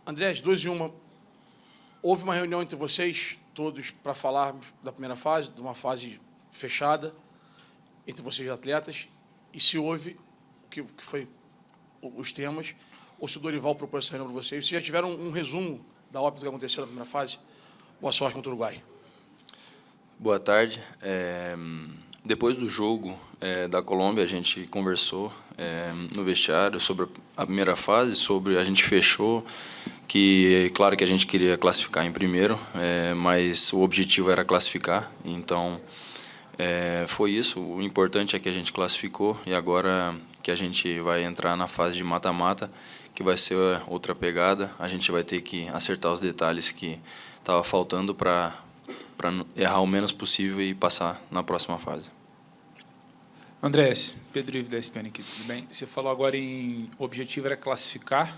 André, as duas em uma. Houve uma reunião entre vocês todos para falarmos da primeira fase, de uma fase fechada, entre vocês atletas, e se houve, o que foi os temas, ou se o Dorival propôs essa reunião para vocês. Vocês já tiveram um resumo da ópera que aconteceu na primeira fase? Boa sorte contra o Uruguai. Boa tarde. Depois do jogo da Colômbia, a gente conversou no vestiário sobre a primeira fase, sobre a gente fechou, que claro que a gente queria classificar em primeiro, mas o objetivo era classificar, então foi isso. O importante é que a gente classificou e agora que a gente vai entrar na fase de mata-mata, que vai ser outra pegada, a gente vai ter que acertar os detalhes que estava faltando para errar o menos possível e passar na próxima fase. Andrés, Pedro Ivo da ESPN aqui, tudo bem? Você falou agora em o objetivo era classificar,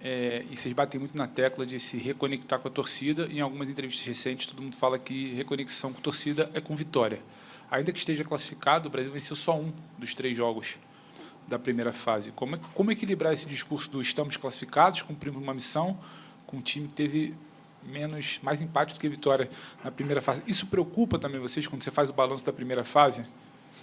e vocês batem muito na tecla de se reconectar com a torcida. Em algumas entrevistas recentes, todo mundo fala que reconexão com a torcida é com vitória. Ainda que esteja classificado, o Brasil venceu só um dos 3 jogos da primeira fase. Como equilibrar esse discurso do estamos classificados, cumprimos uma missão, com um time que teve mais empate do que vitória na primeira fase? Isso preocupa também vocês quando você faz o balanço da primeira fase?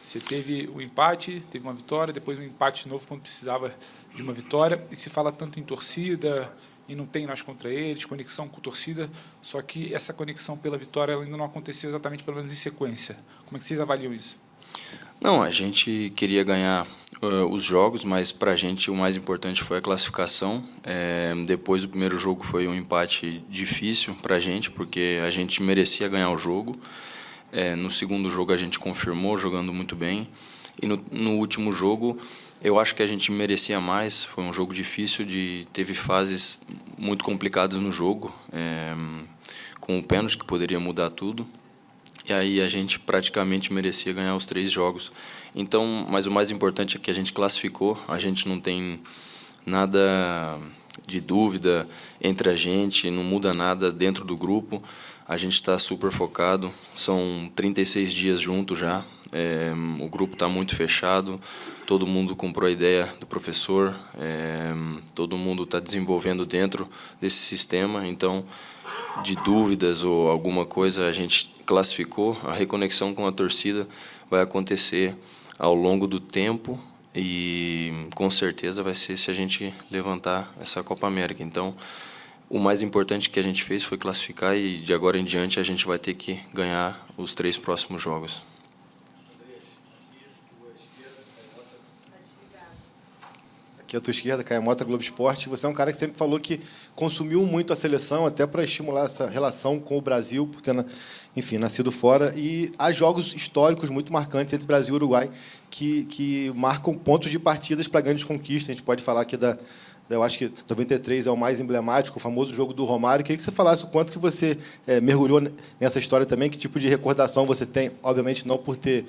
Você teve o empate, teve uma vitória, depois um empate de novo quando precisava de uma vitória, e se fala tanto em torcida, e não tem nós contra eles, conexão com torcida, só que essa conexão pela vitória ela ainda não aconteceu exatamente, pelo menos em sequência. Como é que vocês avaliam isso? Não, a gente queria ganhar os jogos, mas para a gente o mais importante foi a classificação. Depois do primeiro jogo foi um empate difícil para a gente, porque a gente merecia ganhar o jogo. No segundo jogo a gente confirmou, jogando muito bem. E no último jogo eu acho que a gente merecia mais. Foi um jogo difícil, teve fases muito complicadas no jogo, com o pênalti que poderia mudar tudo. E aí a gente praticamente merecia ganhar os 3 jogos. Então, mas o mais importante é que a gente classificou, a gente não tem nada de dúvida entre a gente, não muda nada dentro do grupo, a gente está super focado, são 36 dias juntos já, o grupo está muito fechado, todo mundo comprou a ideia do professor, todo mundo está desenvolvendo dentro desse sistema, então de dúvidas ou alguma coisa a gente classificou, a reconexão com a torcida vai acontecer ao longo do tempo e com certeza vai ser se a gente levantar essa Copa América. Então, o mais importante que a gente fez foi classificar e de agora em diante a gente vai ter que ganhar os 3 próximos jogos. Aqui à tua esquerda, Caio Mota, Globo Esporte. Você é um cara que sempre falou que consumiu muito a seleção, até para estimular essa relação com o Brasil, por ter, enfim, nascido fora. E há jogos históricos muito marcantes entre Brasil e Uruguai que marcam pontos de partidas para grandes conquistas. A gente pode falar aqui eu acho que 93 é o mais emblemático, o famoso jogo do Romário. Queria que você falasse o quanto que você mergulhou nessa história também, que tipo de recordação você tem, obviamente não por ter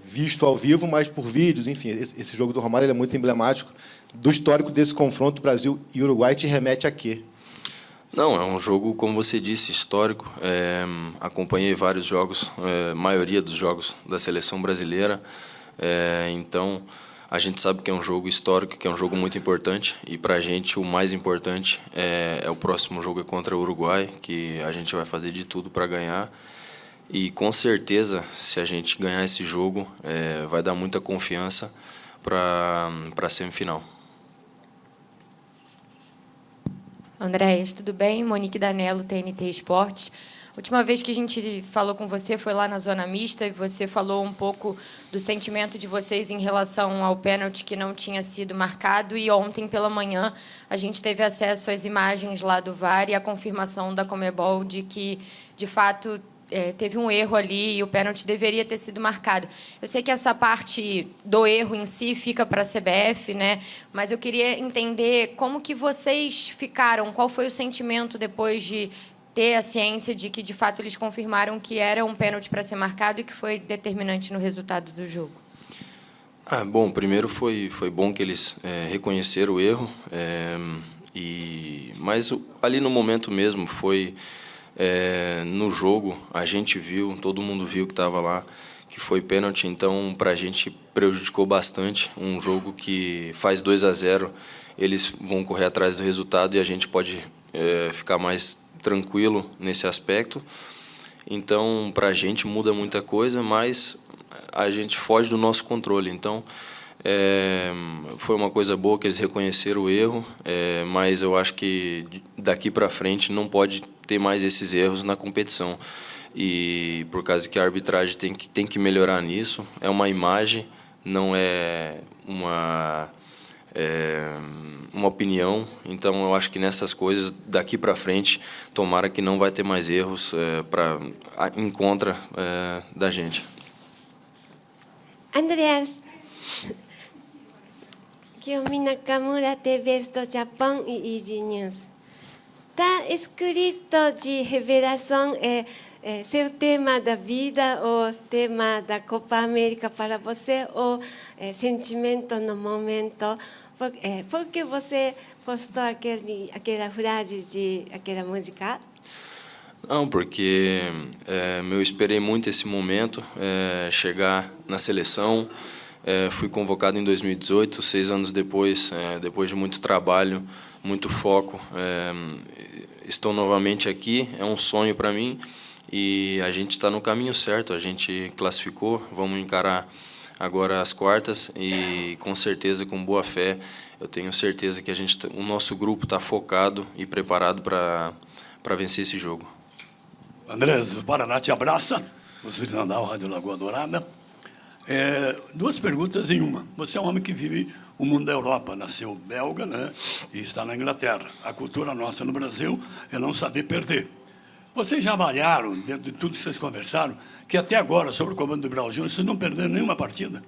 visto ao vivo, mas por vídeos, enfim, esse jogo do Romário ele é muito emblemático. Do histórico desse confronto Brasil e Uruguai te remete a quê? Não, é um jogo, como você disse, histórico. Acompanhei vários jogos, maioria dos jogos da seleção brasileira. Então, a gente sabe que é um jogo histórico, que é um jogo muito importante. E, para a gente, o mais importante é o próximo jogo contra o Uruguai, que a gente vai fazer de tudo para ganhar. E, com certeza, se a gente ganhar esse jogo, vai dar muita confiança para a semifinal. Andrés, tudo bem? Monique Danello, TNT Esportes. A última vez que a gente falou com você foi lá na Zona Mista e você falou um pouco do sentimento de vocês em relação ao pênalti que não tinha sido marcado, e ontem pela manhã a gente teve acesso às imagens lá do VAR e a confirmação da Conmebol de que, de fato, teve um erro ali e o pênalti deveria ter sido marcado. Eu sei que essa parte do erro em si fica para a CBF, né? Mas eu queria entender como que vocês ficaram, qual foi o sentimento depois de ter a ciência de que, de fato, eles confirmaram que era um pênalti para ser marcado e que foi determinante no resultado do jogo. Bom, primeiro foi bom que eles reconheceram o erro, mas ali no momento mesmo foi... no jogo, a gente viu, todo mundo viu que estava lá, foi pênalti, então para a gente prejudicou bastante. Um jogo que faz 2-0, eles vão correr atrás do resultado e a gente pode ficar mais tranquilo nesse aspecto. Então, para a gente muda muita coisa, mas a gente foge do nosso controle. Então, foi uma coisa boa que eles reconheceram o erro, mas eu acho que daqui para frente não pode ter mais esses erros na competição. E por causa que a arbitragem tem que melhorar nisso, é uma imagem, não é uma opinião. Então eu acho que nessas coisas daqui para frente, tomara que não vai ter mais erros em contra da gente. Andreas, Kiyomi Nakamura, TBS do Japão e Easy News. Está escrito de revelação seu tema da vida ou tema da Copa América para você ou sentimento no momento? Por que você postou aquela frase de aquela música? Não, porque eu esperei muito esse momento, chegar na seleção. Fui convocado em 2018, 6 anos depois, depois de muito trabalho, muito foco. Estou novamente aqui, é um sonho para mim e a gente está no caminho certo. A gente classificou, vamos encarar agora as quartas e com certeza, com boa fé, eu tenho certeza que o nosso grupo está focado e preparado para vencer esse jogo. Andrés, o Paraná te abraça, o Jornal Rádio Lagoa Dourada. Duas perguntas em uma. Você é um homem que vive o mundo da Europa, nasceu belga, né, e está na Inglaterra. A cultura nossa no Brasil é não saber perder. Vocês já avaliaram, dentro de tudo que vocês conversaram, que até agora, sobre o comando do Brasil, vocês não perderam nenhuma partida?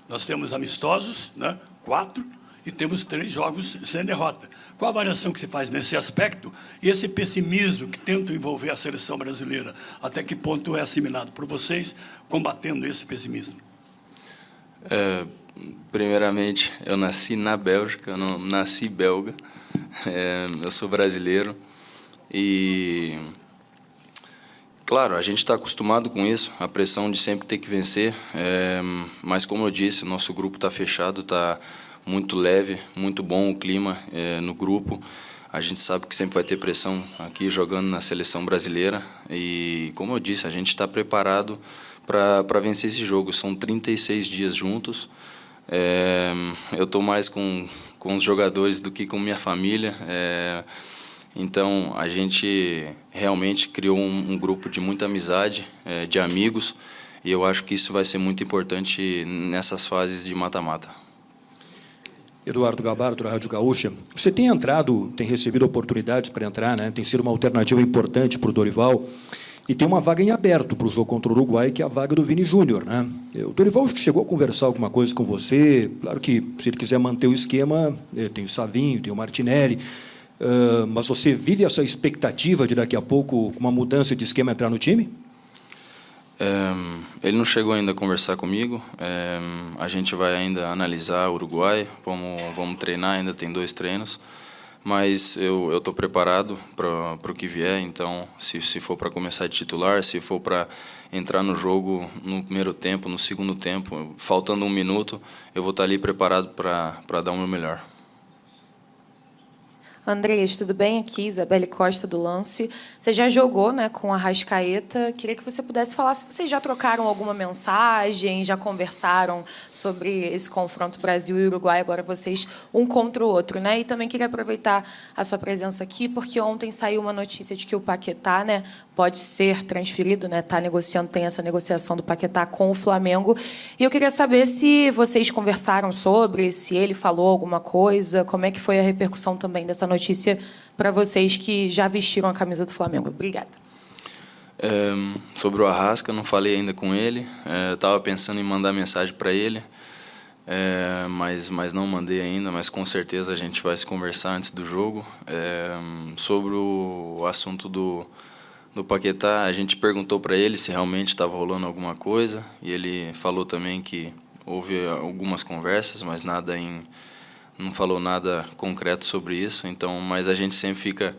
Nós temos amistosos, né, 4, e temos 3 jogos sem derrota. Qual a avaliação que se faz nesse aspecto? E esse pessimismo que tenta envolver a seleção brasileira, até que ponto é assimilado por vocês, combatendo esse pessimismo? Primeiramente, eu nasci na Bélgica, eu não nasci belga. Eu sou brasileiro e, claro, a gente está acostumado com isso, a pressão de sempre ter que vencer, mas, como eu disse, o nosso grupo está fechado, está muito leve, muito bom o clima no grupo. A gente sabe que sempre vai ter pressão aqui jogando na seleção brasileira e, como eu disse, a gente está preparado para vencer esse jogo. São 36 dias juntos. Eu estou mais com os jogadores do que com minha família. Então, a gente realmente criou um grupo de muita amizade, de amigos, e eu acho que isso vai ser muito importante nessas fases de mata-mata. Eduardo Gabardo, da Rádio Gaúcha. Você tem entrado, tem recebido oportunidades para entrar, né? Tem sido uma alternativa importante para o Dorival. E tem uma vaga em aberto para o jogo contra o Uruguai, que é a vaga do Vini Júnior, né? O Dorival chegou a conversar alguma coisa com você. Claro que, se ele quiser manter o esquema, tem o Savinho, tem o Martinelli. Mas você vive essa expectativa de, daqui a pouco, com uma mudança de esquema, entrar no time? Ele não chegou ainda a conversar comigo. A gente vai ainda analisar o Uruguai. Vamos treinar, ainda tem 2 treinos. Mas eu estou preparado para o que vier, então, se for para começar de titular, se for para entrar no jogo no primeiro tempo, no segundo tempo, faltando 1 minuto, eu vou estar ali preparado para dar o meu melhor. Andreas, tudo bem? Aqui, Isabelle Costa, do Lance. Você já jogou, né, com a Arrascaeta. Queria que você pudesse falar se vocês já trocaram alguma mensagem, já conversaram sobre esse confronto Brasil e Uruguai, agora vocês um contra o outro, né? E também queria aproveitar a sua presença aqui, porque ontem saiu uma notícia de que o Paquetá, né, pode ser transferido, né? Está negociando, tem essa negociação do Paquetá com o Flamengo. E eu queria saber se vocês conversaram sobre, se ele falou alguma coisa, como é que foi a repercussão também dessa notícia para vocês que já vestiram a camisa do Flamengo. Obrigada. Sobre o Arrasca, não falei ainda com ele. Estava pensando em mandar mensagem para ele, mas não mandei ainda. Mas com certeza a gente vai se conversar antes do jogo. Sobre o assunto do Paquetá, a gente perguntou para ele se realmente estava rolando alguma coisa, e ele falou também que houve algumas conversas, mas não falou nada concreto sobre isso. Então, mas a gente sempre fica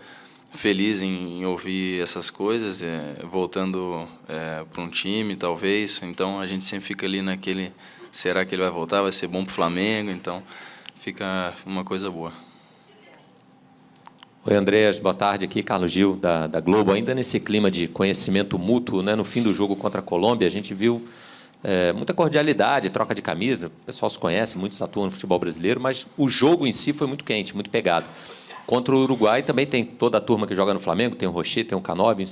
feliz em ouvir essas coisas, voltando para um time, talvez. Então, a gente sempre fica ali naquele, será que ele vai voltar? Vai ser bom para o Flamengo? Então, fica uma coisa boa. Oi, Andreas, boa tarde. Aqui, Carlos Gil, da Globo. Ainda nesse clima de conhecimento mútuo, né, no fim do jogo contra a Colômbia, a gente viu muita cordialidade, troca de camisa. O pessoal se conhece, muitos atuam no futebol brasileiro, mas o jogo em si foi muito quente, muito pegado. Contra o Uruguai também tem toda a turma que joga no Flamengo, tem o Rocher, tem o Canóbio,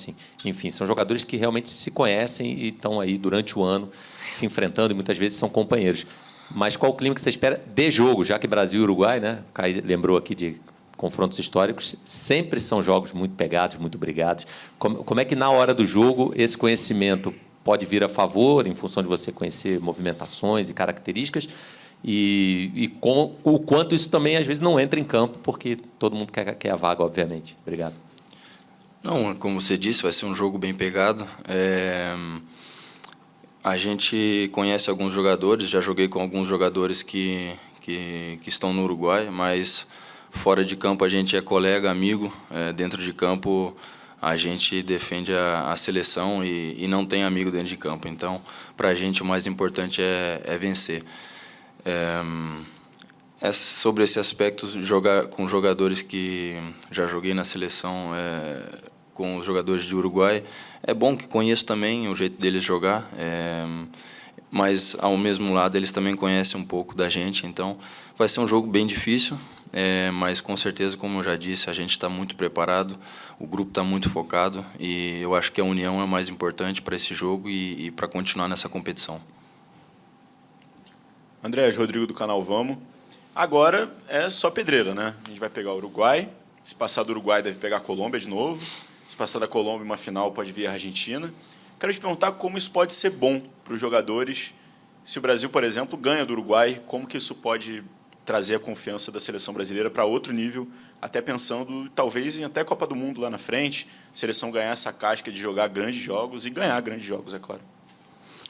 enfim, são jogadores que realmente se conhecem e estão aí durante o ano se enfrentando e muitas vezes são companheiros. Mas qual o clima que você espera de jogo, já que Brasil e Uruguai, né? O Caio lembrou aqui de confrontos históricos, sempre são jogos muito pegados, muito brigados. Como é que, na hora do jogo, esse conhecimento pode vir a favor, em função de você conhecer movimentações e características, e com o quanto isso também, às vezes, não entra em campo, porque todo mundo quer a vaga, obviamente. Obrigado. Não, como você disse, vai ser um jogo bem pegado. A gente conhece alguns jogadores, já joguei com alguns jogadores que estão no Uruguai, mas fora de campo a gente é colega, amigo. Dentro de campo a gente defende a seleção e não tem amigo dentro de campo. Então, para a gente o mais importante é vencer. Sobre esse aspecto, jogar com jogadores que já joguei na seleção, com os jogadores de Uruguai, é bom que conheço também o jeito deles jogar, mas ao mesmo lado eles também conhecem um pouco da gente, então vai ser um jogo bem difícil, mas com certeza, como eu já disse, a gente está muito preparado, o grupo está muito focado e eu acho que a união é o mais importante para esse jogo e para continuar nessa competição. Andrés, Rodrigo do canal Vamos. Agora é só pedreira, né? A gente vai pegar o Uruguai, se passar do Uruguai deve pegar a Colômbia de novo, se passar da Colômbia uma final pode vir a Argentina. Quero te perguntar como isso pode ser bom para os jogadores. Se o Brasil, por exemplo, ganha do Uruguai, como que isso pode trazer a confiança da seleção brasileira para outro nível, até pensando talvez em até Copa do Mundo lá na frente, a seleção ganhar essa casca de jogar grandes jogos e ganhar grandes jogos, é claro.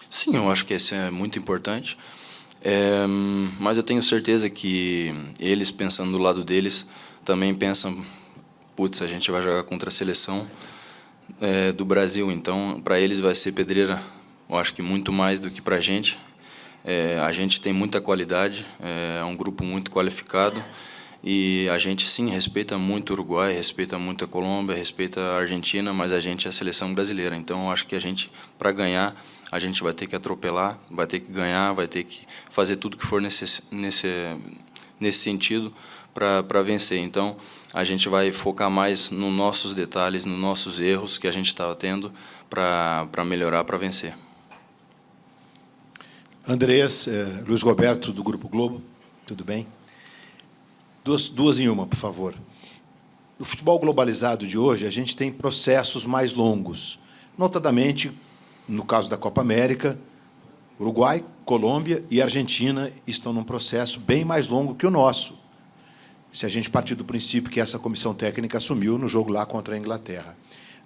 Sim, eu acho que isso é muito importante. Mas eu tenho certeza que eles, pensando do lado deles, também pensam, putz, a gente vai jogar contra a seleção do Brasil, então para eles vai ser pedreira, eu acho que muito mais do que para a gente. A gente tem muita qualidade, é um grupo muito qualificado e a gente sim respeita muito o Uruguai, respeita muito a Colômbia, respeita a Argentina, mas a gente é a seleção brasileira, então eu acho que a gente, para ganhar, a gente vai ter que atropelar, vai ter que ganhar, vai ter que fazer tudo que for nesse sentido para vencer. Então, a gente vai focar mais nos nossos detalhes, nos nossos erros que a gente está tendo para melhorar, para vencer. Andreas, Luiz Roberto, do Grupo Globo, tudo bem? Duas em uma, por favor. No futebol globalizado de hoje, a gente tem processos mais longos, notadamente, no caso da Copa América, Uruguai, Colômbia e Argentina estão num processo bem mais longo que o nosso, se a gente partir do princípio que essa comissão técnica assumiu no jogo lá contra a Inglaterra.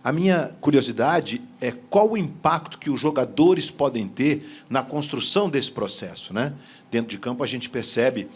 A minha curiosidade é qual o impacto que os jogadores podem ter na construção desse processo, né? Dentro de campo, a gente percebe,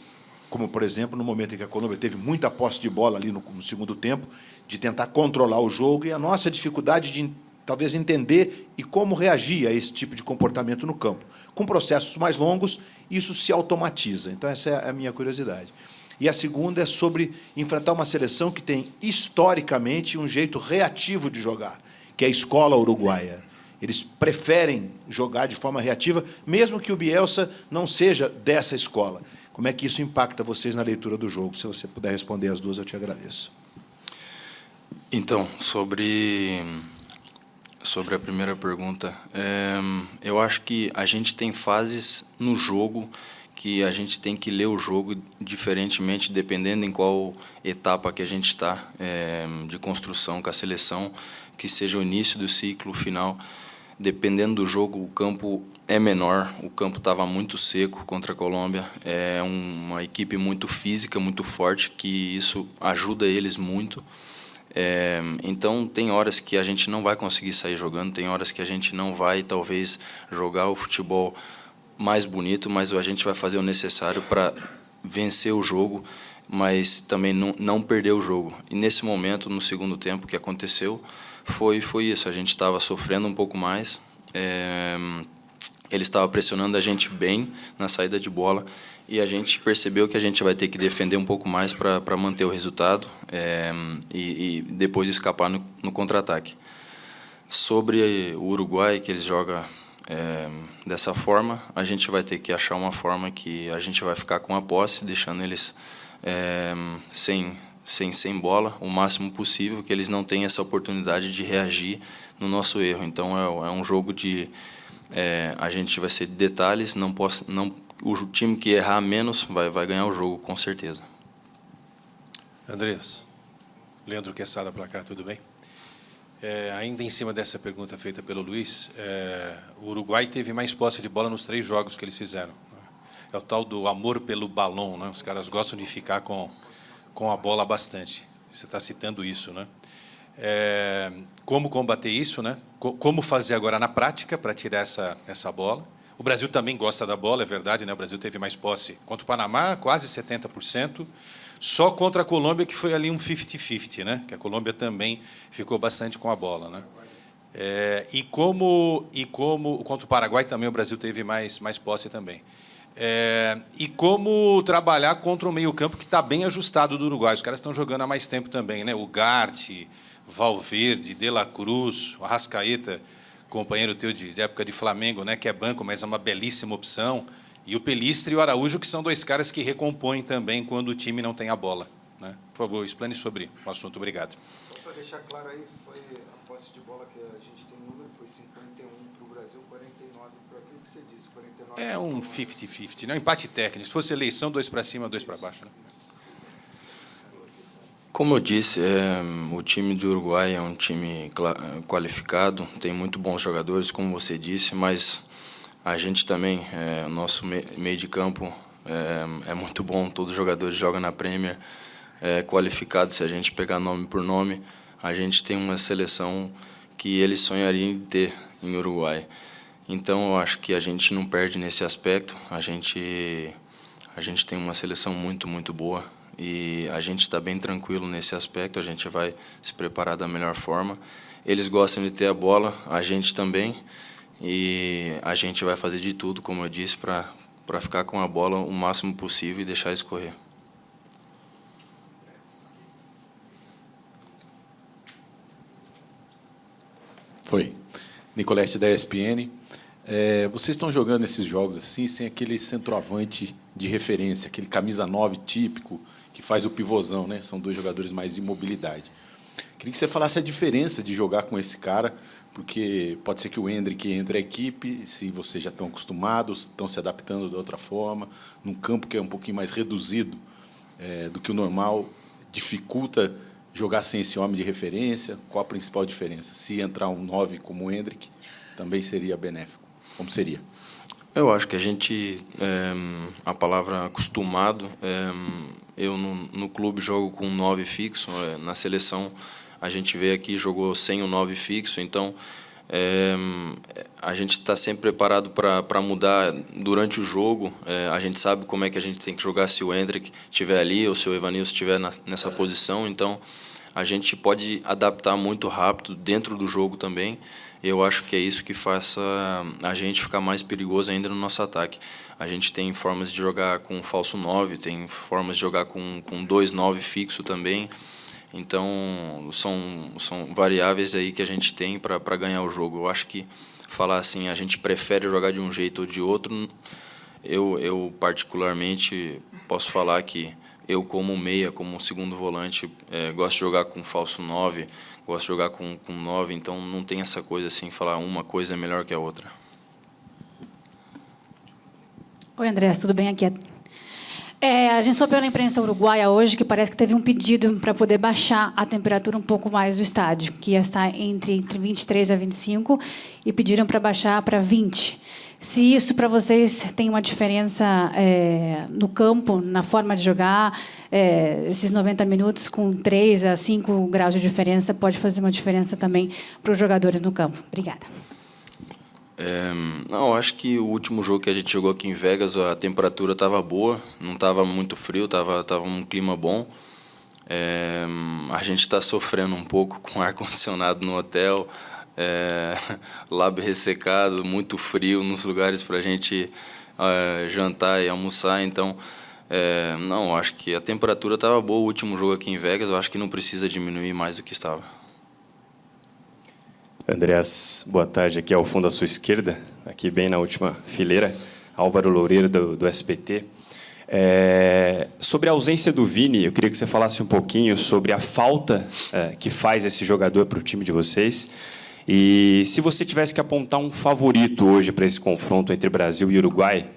como, por exemplo, no momento em que a Colômbia teve muita posse de bola ali no segundo tempo, de tentar controlar o jogo, e a nossa dificuldade de talvez entender e como reagir a esse tipo de comportamento no campo. Com processos mais longos, isso se automatiza. Então, essa é a minha curiosidade. E a segunda é sobre enfrentar uma seleção que tem, historicamente, um jeito reativo de jogar, que é a escola uruguaia. Eles preferem jogar de forma reativa, mesmo que o Bielsa não seja dessa escola. Como é que isso impacta vocês na leitura do jogo? Se você puder responder as duas, eu te agradeço. Então, sobre a primeira pergunta, eu acho que a gente tem fases no jogo que a gente tem que ler o jogo diferentemente, dependendo em qual etapa que a gente está de construção com a seleção, que seja o início do ciclo, o final. Dependendo do jogo, o campo é menor, o campo estava muito seco contra a Colômbia, é uma equipe muito física, muito forte, que isso ajuda eles muito. Então, tem horas que a gente não vai conseguir sair jogando, tem horas que a gente não vai, talvez, jogar o futebol mais bonito, mas a gente vai fazer o necessário para vencer o jogo. mas também não perder o jogo. E nesse momento, no segundo tempo, o que aconteceu foi isso. A gente estava sofrendo um pouco mais, ele estava pressionando a gente bem na saída de bola, e a gente percebeu que a gente vai ter que defender um pouco mais para manter o resultado e depois escapar no contra-ataque. Sobre o Uruguai, que eles jogam dessa forma, a gente vai ter que achar uma forma que a gente vai ficar com a posse, deixando eles sem bola o máximo possível, que eles não tenham essa oportunidade de reagir no nosso erro. Então é um jogo de a gente vai ser de detalhes, o time que errar menos vai ganhar o jogo, com certeza. Andrés, Leandro Quesada, Placar, tudo bem? Ainda em cima dessa pergunta feita pelo Luiz, o Uruguai teve mais posse de bola nos 3 jogos que eles fizeram. É o tal do amor pelo balão, né? Os caras gostam de ficar com a bola bastante. Você está citando isso, né? Como combater isso, né? Como fazer agora na prática para tirar essa bola? O Brasil também gosta da bola, é verdade, né? O Brasil teve mais posse contra o Panamá, quase 70%. Só contra a Colômbia, que foi ali um 50-50, né? Que a Colômbia também ficou bastante com a bola, né? E como contra o Paraguai também o Brasil teve mais posse também. E como trabalhar contra o meio-campo que está bem ajustado do Uruguai. Os caras estão jogando há mais tempo também, né? O Garte, Valverde, De La Cruz, o Arrascaeta, companheiro teu de época de Flamengo, né? Que é banco, mas é uma belíssima opção. E o Pelistri e o Araújo, que são 2 caras que recompõem também quando o time não tem a bola, né? Por favor, explane sobre o assunto. Obrigado. Só para deixar claro aí, foi a posse de bola que a gente tem número, foi 51 para o Brasil, 49 para aquilo que você disse. 49 é um 50-50, né? Um empate técnico. Se fosse eleição, 2 para cima, 2 para baixo, né? Como eu disse, o time do Uruguai é um time qualificado, tem muito bons jogadores, como você disse, mas a gente também, o nosso meio de campo é muito bom, todos os jogadores jogam na Premier, qualificado. Se a gente pegar nome por nome, a gente tem uma seleção que eles sonhariam em ter em Uruguai. Então, eu acho que a gente não perde nesse aspecto, a gente tem uma seleção muito, muito boa, e a gente está bem tranquilo nesse aspecto, a gente vai se preparar da melhor forma. Eles gostam de ter a bola, a gente também, e a gente vai fazer de tudo, como eu disse, para ficar com a bola o máximo possível e deixar escorrer. Foi. Nicolete, da ESPN. Vocês estão jogando esses jogos assim, sem aquele centroavante de referência, aquele camisa 9 típico, que faz o pivôzão, né? São 2 jogadores mais de mobilidade. Queria que você falasse a diferença de jogar com esse cara, porque pode ser que o Endrick entre a equipe, se vocês já estão acostumados, estão se adaptando de outra forma, num campo que é um pouquinho mais reduzido do que o normal, dificulta jogar sem esse homem de referência. Qual a principal diferença? Se entrar um 9 como o Endrick, também seria benéfico. Como seria? Eu acho que a gente, a palavra acostumado, eu no clube jogo com um 9 fixo, na seleção a gente veio aqui e jogou sem o 9 fixo, então a gente está sempre preparado para mudar durante o jogo. A gente sabe como é que a gente tem que jogar se o Endrick estiver ali ou se o Evanilson estiver nessa posição, então a gente pode adaptar muito rápido dentro do jogo também. Eu acho que é isso que faça a gente ficar mais perigoso ainda no nosso ataque. A gente tem formas de jogar com falso 9, tem formas de jogar com 2-9 fixo também. Então, são variáveis aí que a gente tem para ganhar o jogo. Eu acho que falar assim, a gente prefere jogar de um jeito ou de outro, eu particularmente posso falar que eu, como meia, como segundo volante, gosto de jogar com falso 9, gosto de jogar com 9, então não tem essa coisa assim, falar uma coisa é melhor que a outra. Oi, Andrés, tudo bem? Aqui a gente soube pela imprensa uruguaia hoje que parece que teve um pedido para poder baixar a temperatura um pouco mais do estádio, que ia estar entre 23 a 25, e pediram para baixar para 20. Se isso para vocês tem uma diferença no campo, na forma de jogar, esses 90 minutos com 3 a 5 graus de diferença pode fazer uma diferença também para os jogadores no campo. Obrigada. Não, acho que o último jogo que a gente jogou aqui em Vegas, a temperatura estava boa, não estava muito frio, estava um clima bom. A gente está sofrendo um pouco com ar-condicionado no hotel, lábio ressecado, muito frio nos lugares para a gente jantar e almoçar. Então, não, acho que a temperatura estava boa o último jogo aqui em Vegas, eu acho que não precisa diminuir mais do que estava. Andreas, boa tarde. Aqui ao fundo à sua esquerda, aqui bem na última fileira, Álvaro Loureiro, do SPT. Sobre a ausência do Vini, eu queria que você falasse um pouquinho sobre a falta que faz esse jogador para o time de vocês. E se você tivesse que apontar um favorito hoje para esse confronto entre Brasil e Uruguai,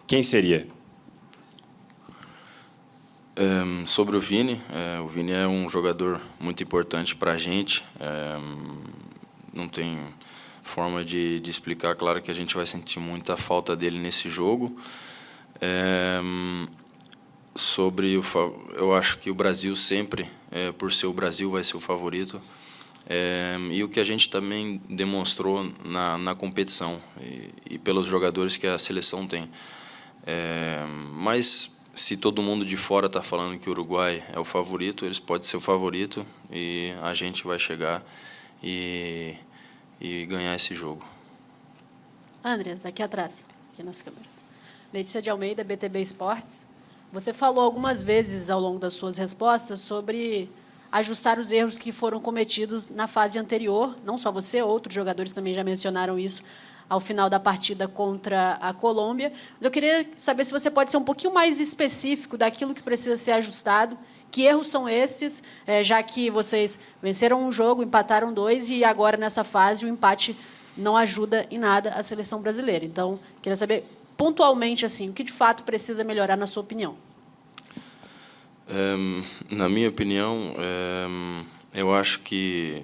quem seria? Sobre o Vini é um jogador muito importante para a gente. Não tem forma de explicar. Claro que a gente vai sentir muita falta dele nesse jogo. Eu acho que o Brasil sempre, por ser o Brasil, vai ser o favorito. E o que a gente também demonstrou na competição e pelos jogadores que a seleção tem. Mas se todo mundo de fora está falando que o Uruguai é o favorito, eles podem ser o favorito e a gente vai chegar e ganhar esse jogo. Andreas, aqui atrás, aqui nas câmeras. Letícia de Almeida, BTB Esportes. Você falou algumas vezes ao longo das suas respostas sobre ajustar os erros que foram cometidos na fase anterior. Não só você, outros jogadores também já mencionaram isso ao final da partida contra a Colômbia. Mas eu queria saber se você pode ser um pouquinho mais específico daquilo que precisa ser ajustado. Que erros são esses, já que vocês venceram um jogo, empataram 2, e agora, nessa fase, o empate não ajuda em nada a seleção brasileira. Então, queria saber, pontualmente, assim, o que de fato precisa melhorar, na sua opinião? Na minha opinião, eu acho que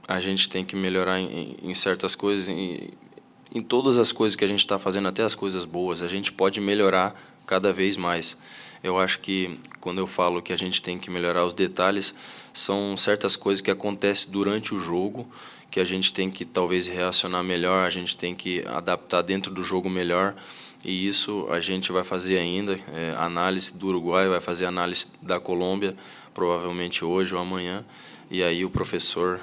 a gente tem que melhorar em certas coisas, em todas as coisas que a gente está fazendo, até as coisas boas. A gente pode melhorar cada vez mais. Eu acho que, quando eu falo que a gente tem que melhorar os detalhes, são certas coisas que acontecem durante o jogo, que a gente tem que, talvez, reacionar melhor, a gente tem que adaptar dentro do jogo melhor, e isso a gente vai fazer ainda. Análise do Uruguai, vai fazer análise da Colômbia, provavelmente hoje ou amanhã, e aí o professor,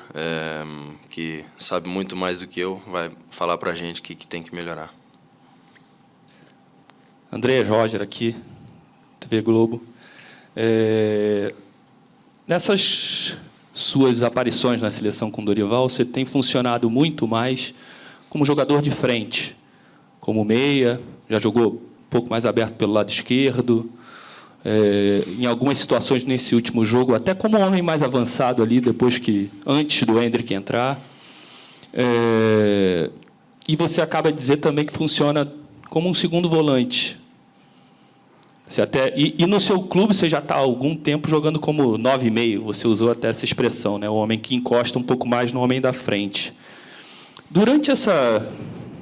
que sabe muito mais do que eu, vai falar para a gente o que tem que melhorar. Andreas Roger aqui, TV Globo. Nessas suas aparições na seleção com Dorival, você tem funcionado muito mais como jogador de frente, como meia, já jogou um pouco mais aberto pelo lado esquerdo, em algumas situações nesse último jogo, até como um homem mais avançado ali, antes do Endrick entrar. E você acaba de dizer também que funciona como um segundo volante. E no seu clube você já está há algum tempo jogando como 9,5. Você usou até essa expressão, né? O homem que encosta um pouco mais no homem da frente. Durante essa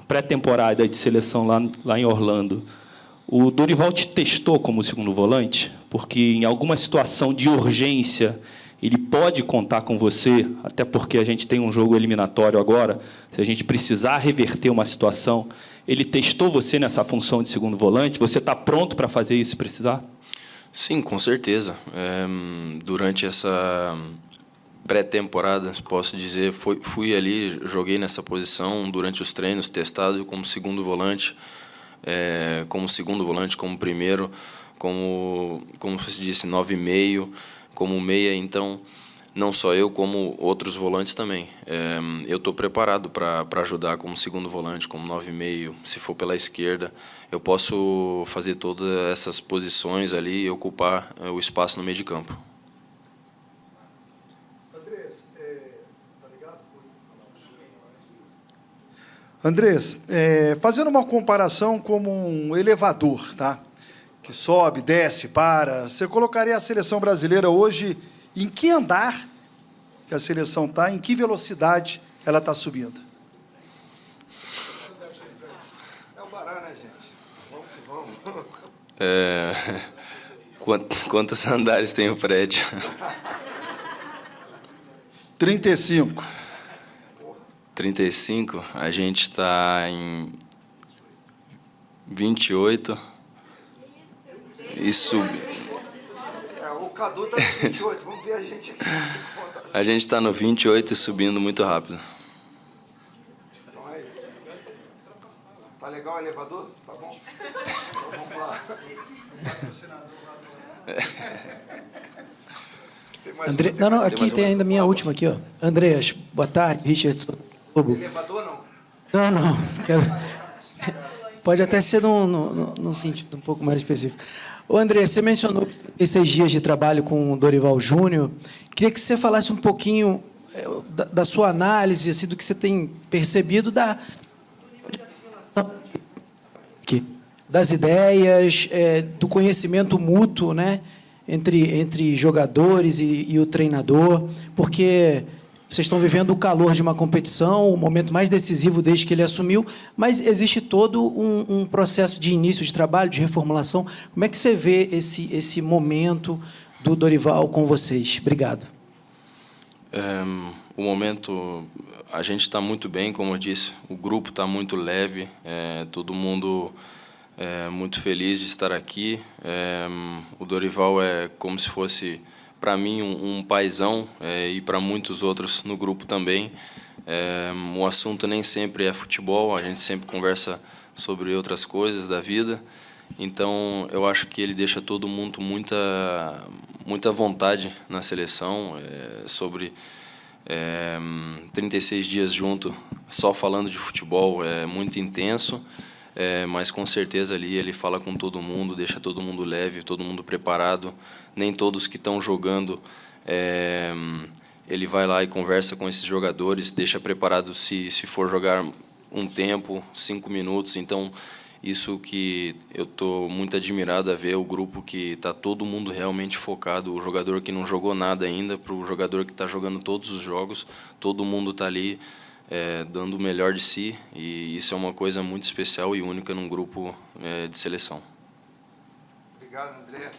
pré-temporada de seleção lá em Orlando, o Dorival te testou como segundo volante? Porque em alguma situação de urgência ele pode contar com você, até porque a gente tem um jogo eliminatório agora, se a gente precisar reverter uma situação. Ele testou você nessa função de segundo volante? Você está pronto para fazer isso se precisar? Sim, com certeza. Durante essa pré-temporada, posso dizer, fui ali, joguei nessa posição durante os treinos, testado como segundo volante, como primeiro, como se disse, 9,5, como meia. Então, não só eu, como outros volantes também. Eu estou preparado para ajudar como segundo volante, como 9,5, se for pela esquerda. Eu posso fazer todas essas posições ali e ocupar o espaço no meio de campo. Andrés, fazendo uma comparação como um elevador, tá? Que sobe, desce, para. Você colocaria a seleção brasileira hoje em que andar que a seleção está, em que velocidade ela está subindo? É o Bará, né, gente? Vamos que vamos. Quantos andares tem o prédio? 35. 35, a gente está em 28 e O Cadu está no 28, vamos ver a gente aqui. a gente está no 28 e subindo muito rápido. Então é isso. Tá legal o elevador? Tá bom? Então vamos lá. André, não, aqui tem ainda a minha última aqui, ó. Andreas, boa tarde, Richardson. Elevador não? Não, quero... Pode até ser num sentido um pouco mais específico. Ô, André, você mencionou esses dias de trabalho com o Dorival Júnior. Queria que você falasse um pouquinho da sua análise, assim, do que você tem percebido das ideias, do conhecimento mútuo, né, entre jogadores e o treinador, porque vocês estão vivendo o calor de uma competição, o momento mais decisivo desde que ele assumiu, mas existe todo um processo de início de trabalho, de reformulação. Como é que você vê esse momento do Dorival com vocês? Obrigado. O momento, a gente está muito bem, como eu disse, o grupo está muito leve, todo mundo muito feliz de estar aqui. O Dorival é como se fosse, para mim, um paizão, e para muitos outros no grupo também. O assunto nem sempre é futebol, a gente sempre conversa sobre outras coisas da vida. Então, eu acho que ele deixa todo mundo muita vontade na seleção, sobre 36 dias junto, só falando de futebol, é muito intenso, mas com certeza ali ele fala com todo mundo, deixa todo mundo leve, todo mundo preparado. Nem todos que estão jogando, ele vai lá e conversa com esses jogadores, deixa preparado se for jogar um tempo, 5 minutos. Então, isso que eu estou muito admirado a ver, o grupo que está todo mundo realmente focado, o jogador que não jogou nada ainda, para o jogador que está jogando todos os jogos, todo mundo está ali dando o melhor de si, e isso é uma coisa muito especial e única num grupo de seleção. Obrigado, André.